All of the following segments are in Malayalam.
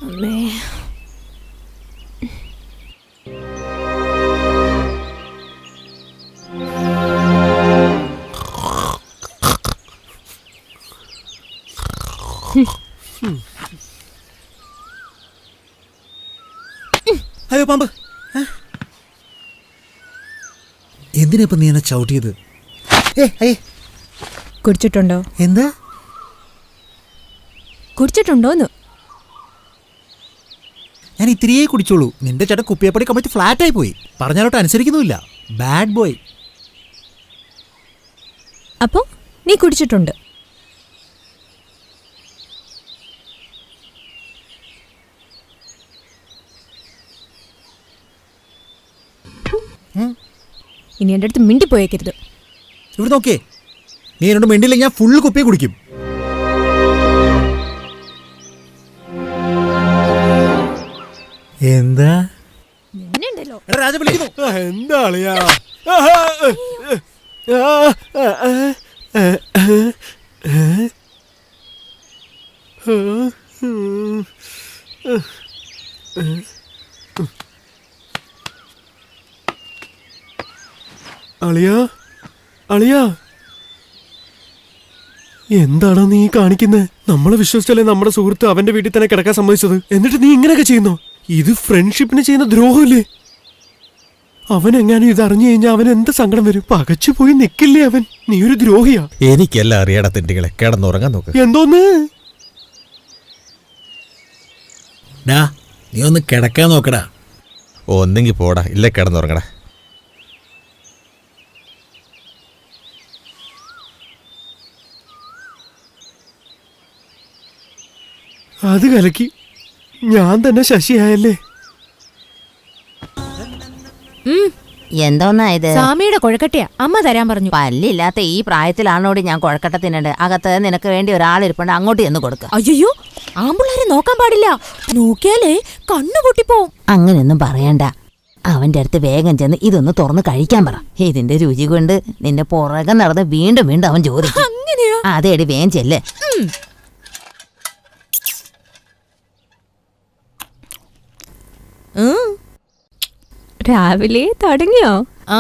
അമ്മേ. അയ്യോ പാമ്പ്, എന്തിനാ ഇപ്പൊ നീ എന്നെ ചവിട്ടിയത്? കുടിച്ചിട്ടുണ്ടോ? എന്താ കുടിച്ചിട്ടുണ്ടോന്ന്? ഞാൻ ഇത്തിരിയേ കുടിച്ചോളൂ. നിന്റെ ചേട്ടൻ കുപ്പിയപ്പടി കമ്മിറ്റ് ഫ്ലാറ്റായി പോയി. പറഞ്ഞാലോട്ട് അനുസരിക്കുന്നുമില്ല. Bad boy. അപ്പൊ നീ കുടിച്ചിട്ടുണ്ട്. ഇനി എൻ്റെ അടുത്ത് മിണ്ടിപ്പോയേക്കരുത്. ഇവിടെ നോക്കേ, നീ എന്നോട് മിണ്ടില്ലെങ്കിൽ ഞാൻ ഫുള്ള് കുപ്പിയെ കുടിക്കും. എന്താ രാജ വിളിക്കുന്നു? എന്താ അളിയാ? അളിയാ, അളിയാ, എന്താണോ നീ കാണിക്കുന്നത്? നമ്മളെ വിശ്വസിച്ചല്ലേ നമ്മുടെ സുഹൃത്ത് അവന്റെ വീട്ടിൽ തന്നെ കിടക്കാൻ സമ്മതിച്ചത്. എന്നിട്ട് നീ ഇങ്ങനെയൊക്കെ ചെയ്യുന്നോ? ഇത് ഫ്രണ്ട്ഷിപ്പിന് ചെയ്യുന്ന ദ്രോഹമല്ലേ? അവൻ എങ്ങാനും ഇത് അറിഞ്ഞു കഴിഞ്ഞാൽ അവൻ എന്ത് സങ്കടം വരും? പകച്ചു പോയി നിക്കില്ലേ അവൻ? നീ ഒരു ദ്രോഹിയാ. എനിക്കെല്ലാം അറിയാടാ തിണ്ടികളെ, കിടന്നുറങ്ങാൻ നോക്ക്. എന്തോന്ന്? നീ ഒന്ന് കിടക്കാൻ നോക്കടാ. ഒന്നെങ്കി പോടാ, ഇല്ല കിടന്നുറങ്ങടാ. അത് കലക്കി. ഞാൻ തന്നെ ശശിയായല്ലേ? എന്തോന്നാ ഇത്? സാമിയുടെ കൊഴക്കട്ടയാ, അമ്മ തരാൻ പറഞ്ഞു. പല്ലില്ലാത്ത ഈ പ്രായത്തിലാണോടി ഞാൻ കൊഴക്കട്ട തിന്നണ്ട്. അകത്ത് നിനക്ക് വേണ്ടി ഒരാളിരിപ്പുണ്ട്, അങ്ങോട്ട് ചെന്ന് കൊടുക്ക. അയ്യോ, ആമ്പിള്ളാരെ നോക്കാൻ പാടില്ല. നോക്കിയാലേ കണ്ണു പൊട്ടിപ്പോവും. അങ്ങനെയൊന്നും പറയണ്ട. അവന്റെ അടുത്ത് വേഗം ചെന്ന് ഇതൊന്ന് തുറന്ന് കഴിക്കാൻ പറ. ഇതിന്റെ രുചി കൊണ്ട് നിന്റെ പുറകെ നടന്ന് വീണ്ടും വീണ്ടും അവൻ ചോദിക്കും. അങ്ങനെയോ? അതേടി വേഗം ചെല്ലേ. രാവിലെ തുടങ്ങിയോ? ആ,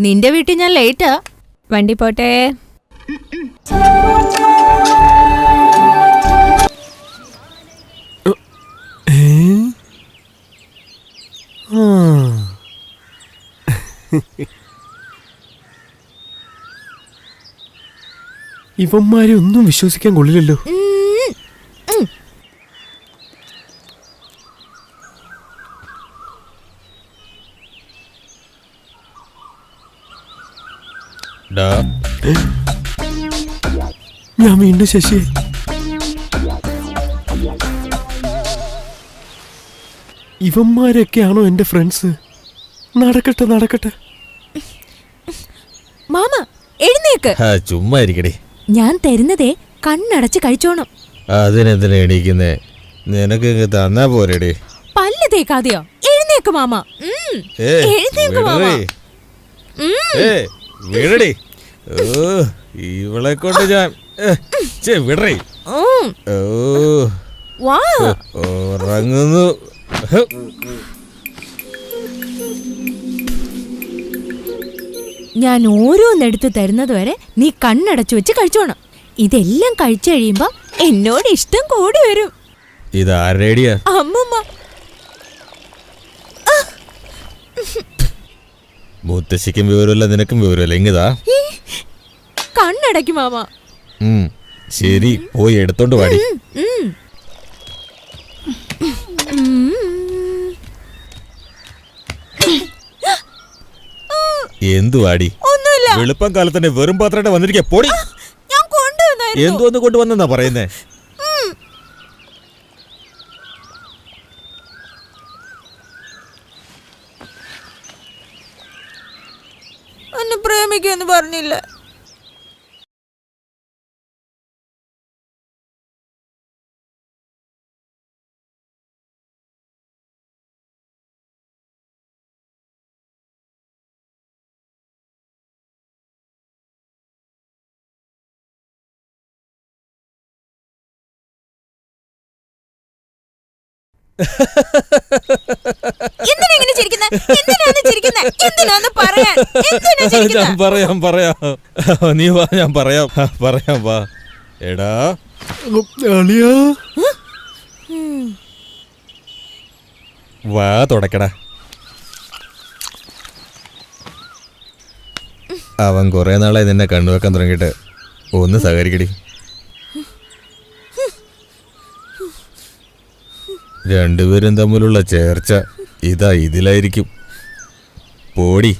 നിന്റെ വീട്ടിൽ ഞാൻ ലേറ്റാ. വണ്ടി പോട്ടെ. ഇവന്മാരെ ഒന്നും വിശ്വസിക്കാൻ കൊള്ളില്ലല്ലോ. ഞാൻ വീണ്ടും ശശിയെ. ഇവന്മാരൊക്കെയാണോ എന്റെ ഫ്രണ്ട്സ്? നടക്കട്ടെ നടക്കട്ടെ. മാമ എഴുന്നേക്ക്. ചുമ്മാ ഇരിക്കടി. ഞാൻ തരുന്നതേ കണ്ണടച്ച് കഴിച്ചോണം. അതിനെന്തിനാ എണീക്കുന്നേ? നിനക്ക് തന്നാ പോരടി. പല്ല് തേക്കാതെയോ? എഴുന്നേക്ക് മാമ. എഴുന്നേക്ക് മാമ. വിടടി. ഇവളെ കൊണ്ട് ഞാൻ വിടറി. ഉറങ്ങുന്നു. ഞാൻ ഓരോന്നെടുത്ത് തരുന്നത് വരെ നീ കണ്ണടച്ചു വെച്ച് കഴിച്ചോണം. ഇതെല്ലാം കഴിച്ചു കഴിയുമ്പോ എന്നോട് ഇഷ്ടം കൂടി വരും. ഇതാരേടിയാ? അമ്മമ്മ. മുത്തശ്ശിക്കും വിവരമില്ല, നിനക്കും വിവരമില്ല. ഇങ്ങതാ കണ്ണടയ്ക്കും മാമ. ശരി, പോയി എടുത്തോണ്ട് വാടി. എന്തു വാടി? ഒന്നുമില്ല. വെളുപ്പം കാലത്ത് തന്നെ വെറും പാത്രമായിട്ട് വന്നിരിക്കാ. പൊടി. ഞാൻ കൊണ്ടുവന്നായിരുന്നു. എന്തോന്ന് കൊണ്ടുവന്നാ പറയുന്നേ? എന്നെ പ്രേമിക്കുമെന്ന് പറഞ്ഞില്ല. എന്തിനാ ഇങ്ങനെ ചിരിക്കുന്നെ? എന്തിനാണ് ചിരിക്കുന്നെ? എന്തിനാന്ന് പറയാൻ. എന്തിനാ ചിരിക്കുന്നെ? ഞാൻ പറയാം നീ വാ, ഞാൻ പറയാം വാ. എടാ അളിയാ വാ തുടക്കടാ. അവൻ കുറെ നാളായി നിന്നെ കണ്ണുവെക്കാൻ തുടങ്ങിയിട്ട് ഒന്ന് സഹകരിക്കടി. രണ്ടുപേരും തമ്മിലുള്ള ചേർച്ച ഇതിലായിരിക്കും. പോടി.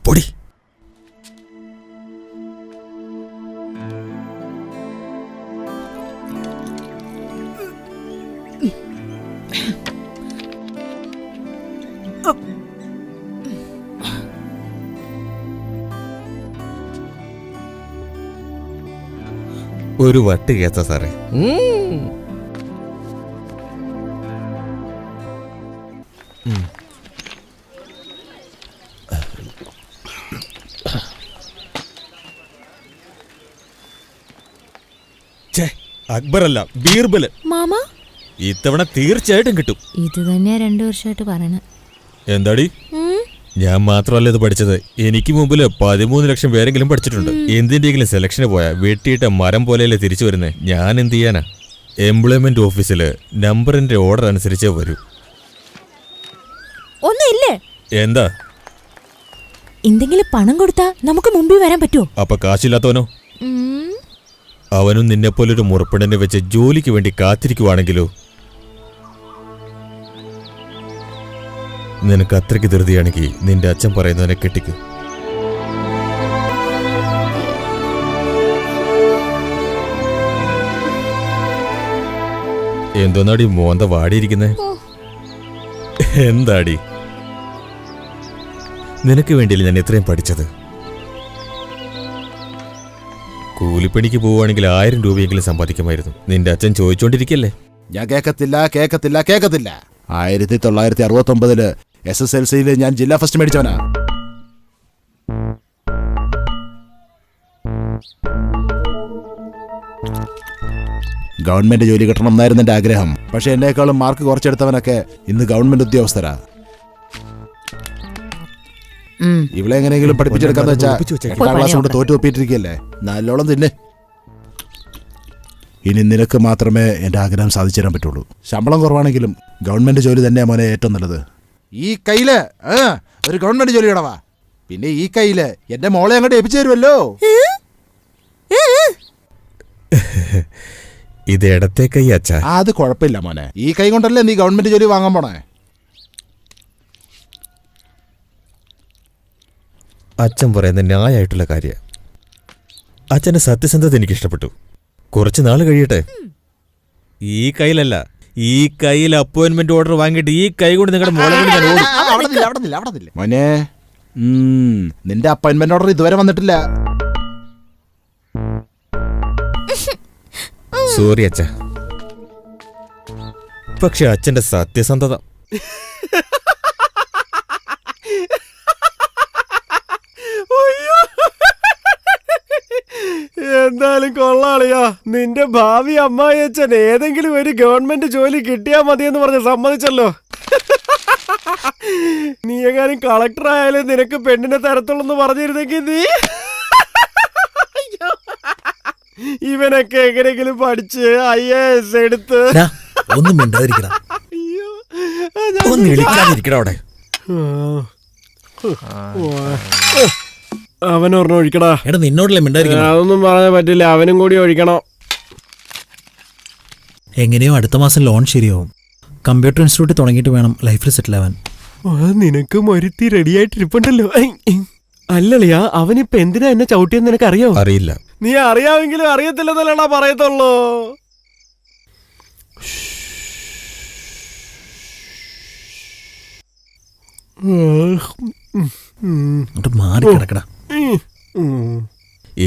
പൊടി. ഒരു വട്ട് കേത്ത സാറേ. അക്ബറല്ല, ബീർബല്. മാമ ഇത്തവണ തീർച്ചയായിട്ടും കിട്ടും. ഇത് തന്നെയാ 2 വർഷമായിട്ട് പറയണ. എന്താടി? ഞാൻ മാത്രമല്ല ഇത് പഠിച്ചത്. എനിക്ക് മുമ്പില് 13 ലക്ഷം പേരെങ്കിലും പഠിച്ചിട്ടുണ്ട്. എന്തിന്റെങ്കിലും സെലക്ഷന് പോയാ വെട്ടിയിട്ട മരം പോലെയല്ലേ തിരിച്ചു വരുന്നേ. ഞാൻ എന്ത് ചെയ്യാനാ? എംപ്ലോയ്മെന്റ് ഓഫീസില് നമ്പറിന്റെ ഓർഡർ അനുസരിച്ചേ വരൂ. ഒന്നുമില്ലേ? എന്താ? എന്തെങ്കിലും പണം കൊടുത്താ നമുക്ക് മുമ്പിൽ വരാൻ പറ്റുമോ? അപ്പൊ കാശില്ലാത്തവനോ? അവനും നിന്നെപ്പോലൊരു മുറപ്പെണ്ണിനെ വെച്ച് ജോലിക്ക് വേണ്ടി കാത്തിരിക്കുവാണെങ്കിലോ? നിനക്ക് അത്രയ്ക്ക് ധൃതിയാണെങ്കിൽ നിന്റെ അച്ഛൻ പറയുന്നവനെ കെട്ടിക്കൂ. എന്തോന്നാടി മോന്ത വാടിയിരിക്കുന്നേ? എന്താടി? നിനക്ക് വേണ്ടിയല്ലേ ഞാൻ ഇത്രയും പഠിച്ചത്. കൂലിപ്പണിക്ക് പോവുകയാണെങ്കിൽ 1000 രൂപയെങ്കിലും സമ്പാദിക്കുമായിരുന്നു. നിന്റെ അച്ഛൻ ചോദിച്ചോണ്ടിരിക്കല്ലേ? ഞാൻ കേക്കത്തില്ല 1969 SSLC ഞാൻ ജില്ലാ ഫസ്റ്റ് മേടിച്ചവനാ. ഗവൺമെന്റ് ജോലി കിട്ടണം എന്നായിരുന്നു എന്റെ ആഗ്രഹം. പക്ഷെ എന്നേക്കാളും മാർക്ക് കുറച്ചെടുത്തവനൊക്കെ ഇന്ന് ഗവൺമെന്റ് ഉദ്യോഗസ്ഥരാ. ഇവിടെ എങ്ങനെയെങ്കിലും പഠിപ്പിച്ചെടുക്കാന്ന് വെച്ചാ 8ാം ക്ലാസ് കൊണ്ട് തോറ്റു ഒപ്പിയിട്ടിരിക്കല്ലേ. നല്ലോളം തിന്നെ. ഇനി നിനക്ക് മാത്രമേ എന്റെ ആഗ്രഹം സാധിച്ചു തരാൻ പറ്റുള്ളൂ. ശമ്പളം കുറവാണെങ്കിലും ഗവൺമെന്റ് ജോലി തന്നെയാ മോനെ ഏറ്റവും നല്ലത്. ഈ കയ്യില് ഒരു ഗവൺമെന്റ് ജോലി ഇടവാ. പിന്നെ ഈ കയ്യില് എന്റെ മോളെ അങ്ങോട്ട് ഏൽപ്പിച്ചു തരുമല്ലോ. ഇത് ഇടത്തെ കൈ അച്ഛാ. അത് കുഴപ്പമില്ല മോനെ. ഈ കൈ കൊണ്ടല്ലേ നീ ഗവൺമെന്റ് ജോലി വാങ്ങാൻ പോണേ. അച്ഛൻ പറയുന്ന ന്യായമായിട്ടുള്ള കാര്യം. അച്ഛന്റെ സത്യസന്ധത എനിക്ക് ഇഷ്ടപ്പെട്ടു. കുറച്ച് നാൾ കഴിയട്ടെ. ഈ കയ്യിലല്ല, ഈ കയ്യിൽ അപ്പോയിന്റ്മെന്റ് ഓർഡർ വാങ്ങിയിട്ട് ഈ കൈ കൊണ്ട് നിങ്ങളുടെ മോളെ മോനെ, നിന്റെ അപ്പോയിന്റ്മെന്റ് ഓർഡർ ഇതുവരെ വന്നിട്ടില്ല. സോറി അച്ഛ. പക്ഷെ അച്ഛന്റെ സത്യസന്ധത. എന്തായാലും കൊള്ളാളിയാ. നിന്റെ ഭാവി അമ്മായി അച്ഛൻ ഏതെങ്കിലും ഒരു ഗവൺമെന്റ് ജോലി കിട്ടിയാ മതിയെന്ന് പറഞ്ഞ് സമ്മതിച്ചല്ലോ. നീ എങ്ങാനും കളക്ടർ ആയാലും നിനക്ക് പെണ്ണിനെ തരത്തുള്ളൂ പറഞ്ഞിരുന്നെങ്കിൽ നീ ഇവനൊക്കെ എങ്ങനെയെങ്കിലും പഠിച്ച് IAS എടുത്ത് ഒന്നും മിണ്ടാതിരിക്കടാ. അയ്യോ ഒന്ന് ഇളിക്കാതിരിക്കടാ അവിടെ. അവനൊരെണ്ണം ഒഴിക്കടാ. എടാ നിന്നോടല്ലേ മിണ്ടായിരിക്കണം. അതൊന്നും പറയാൻ പറ്റില്ല, അവനും കൂടി ഒഴിക്കണം. എങ്ങനെയോ അടുത്ത മാസം ലോൺ ശരിയാവും. കമ്പ്യൂട്ടർ ഇൻസ്റ്റിറ്റ്യൂട്ട് തുടങ്ങിയിട്ട് വേണം ലൈഫിൽ സെറ്റിൽ ആവാൻ. നിനക്ക് മരുത്തി റെഡിയായിട്ടിരിപ്പുണ്ടല്ലോ. അല്ലളിയാ, അവനിപ്പ എന്തിനാ എന്നെ ചവിട്ടിയെന്ന് നിനക്ക് അറിയോ? അറിയില്ല. നീ അറിയാമെങ്കിലും അറിയത്തില്ലെന്നല്ലടാ പറയത്തുള്ളൂ. അങ്ങോട്ട് മാറി കിടക്കടാ.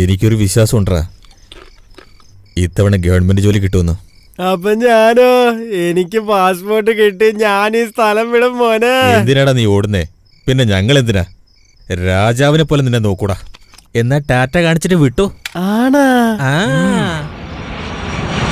എനിക്കൊരു വിശ്വാസം ഉണ്ടാ ഇത്തവണ ഗവൺമെന്റ് ജോലി കിട്ടുമെന്ന്. അപ്പൊ ഞാനോ? എനിക്ക് പാസ്പോർട്ട് കിട്ടി, ഞാൻ ഈ സ്ഥലം വിടും മോനെ. എന്തിനാടാ നീ ഓടുന്നേ? പിന്നെ ഞങ്ങൾ എന്തിനാ? രാജാവിനെ പോലെ നിന്നെ നോക്കൂടാ. എന്നാ ടാറ്റ കാണിച്ചിട്ട് വിട്ടു. ആണാ? ആ